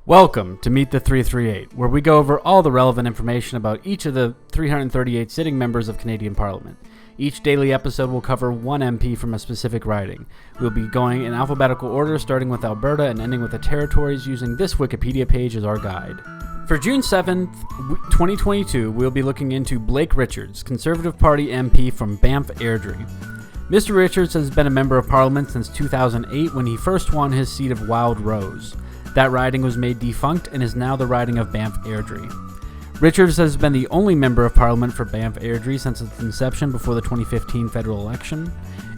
Welcome to Meet the 338, where we go over all the relevant information about each of the 338 sitting members of Canadian Parliament. Each daily episode will cover one MP from a specific riding. We'll be going in alphabetical order, starting with Alberta and ending with the territories, using this Wikipedia page as our guide. For June 7th, 2022, we'll be looking into Blake Richards, Conservative Party MP from Banff-Airdrie. Mr. Richards has been a member of Parliament since 2008 when he first won his seat of Wild Rose. That riding was made defunct and is now the riding of Banff-Airdrie. Richards has been the only member of Parliament for Banff-Airdrie since its inception before the 2015 federal election.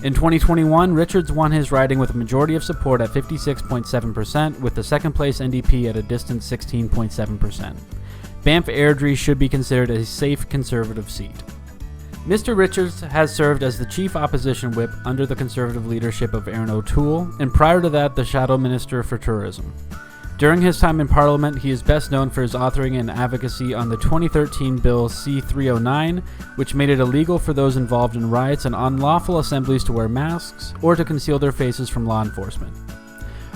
In 2021, Richards won his riding with a majority of support at 56.7%, with the second place NDP at a distant 16.7%. Banff-Airdrie should be considered a safe Conservative seat. Mr. Richards has served as the Chief Opposition Whip under the Conservative leadership of RMO Today, and prior to that, the Shadow Minister for Tourism. During his time in Parliament, he is best known for his authoring and advocacy on the 2013 Bill C-309, which made it illegal for those involved in riots and unlawful assemblies to wear masks or to conceal their faces from law enforcement.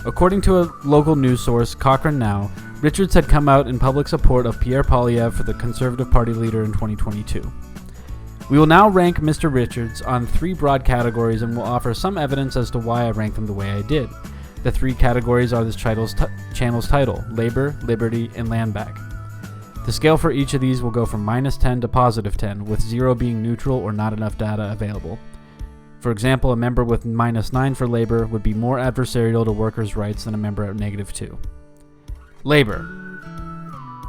According to a local news source, Cochrane Now, Richards had come out in public support of Pierre Poilievre for the Conservative Party leader in 2022. We will now rank Mr. Richards on three broad categories and will offer some evidence as to why I ranked them the way I did. The three categories are this channel's title: Labor, Liberty, and Land Back. The scale for each of these will go from -10 to +10, with 0 being neutral or not enough data available. For example, a member with -9 for Labor would be more adversarial to workers' rights than a member at -2. Labor.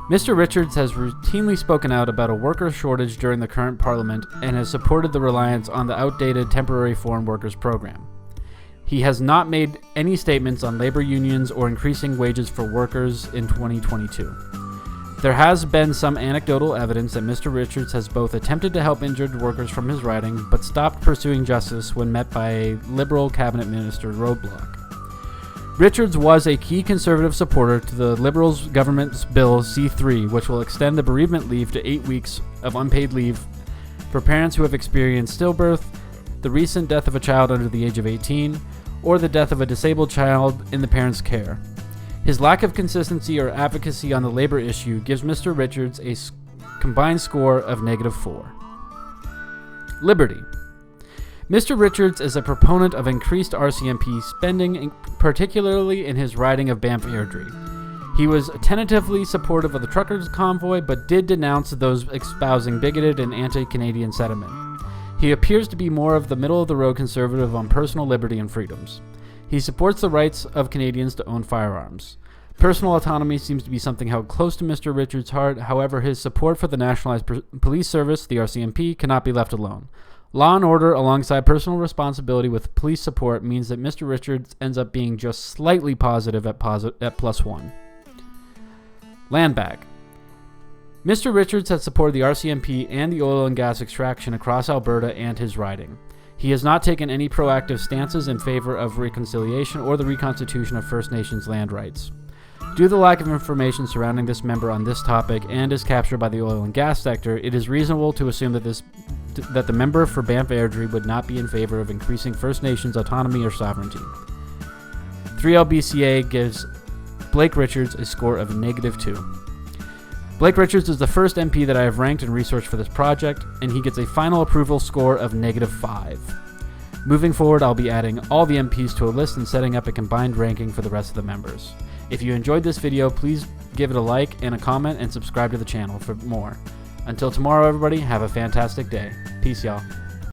Mr. Richards has routinely spoken out about a worker shortage during the current Parliament and has supported the reliance on the outdated Temporary Foreign Workers Program. He has not made any statements on labor unions or increasing wages for workers in 2022. There has been some anecdotal evidence that Mr. Richards has both attempted to help injured workers from his riding, but stopped pursuing justice when met by a Liberal cabinet minister roadblock. Richards was a key Conservative supporter to the Liberals' government's Bill C-3, which will extend the bereavement leave to 8 weeks of unpaid leave for parents who have experienced stillbirth, the recent death of a child under the age of 18, or the death of a disabled child in the parent's care. His lack of consistency or advocacy on the labor issue gives Mr. Richards a combined score of -4. Liberty. Mr. Richards is a proponent of increased RCMP spending, particularly in his riding of Banff-Airdrie. He was tentatively supportive of the truckers' convoy, but did denounce those espousing bigoted and anti-Canadian sentiment. He appears to be more of the middle-of-the-road Conservative on personal liberty and freedoms. He supports the rights of Canadians to own firearms. Personal autonomy seems to be something held close to Mr. Richards' heart. However, his support for the Nationalized Police Service, the RCMP, cannot be left alone. Law and order alongside personal responsibility with police support means that Mr. Richards ends up being just slightly positive at +1. Land Back. Mr. Richards has supported the RCMP and the oil and gas extraction across Alberta and his riding. He has not taken any proactive stances in favor of reconciliation or the reconstitution of First Nations land rights. Due to the lack of information surrounding this member on this topic and his capture by the oil and gas sector, it is reasonable to assume that the member for Banff-Airdrie would not be in favor of increasing First Nations autonomy or sovereignty. 3LBCA gives Blake Richards a score of -2. Blake Richards is the first MP that I have ranked and researched for this project, and he gets a final approval score of -5. Moving forward, I'll be adding all the MPs to a list and setting up a combined ranking for the rest of the members. If you enjoyed this video, please give it a like and a comment and subscribe to the channel for more. Until tomorrow, everybody, have a fantastic day. Peace, y'all.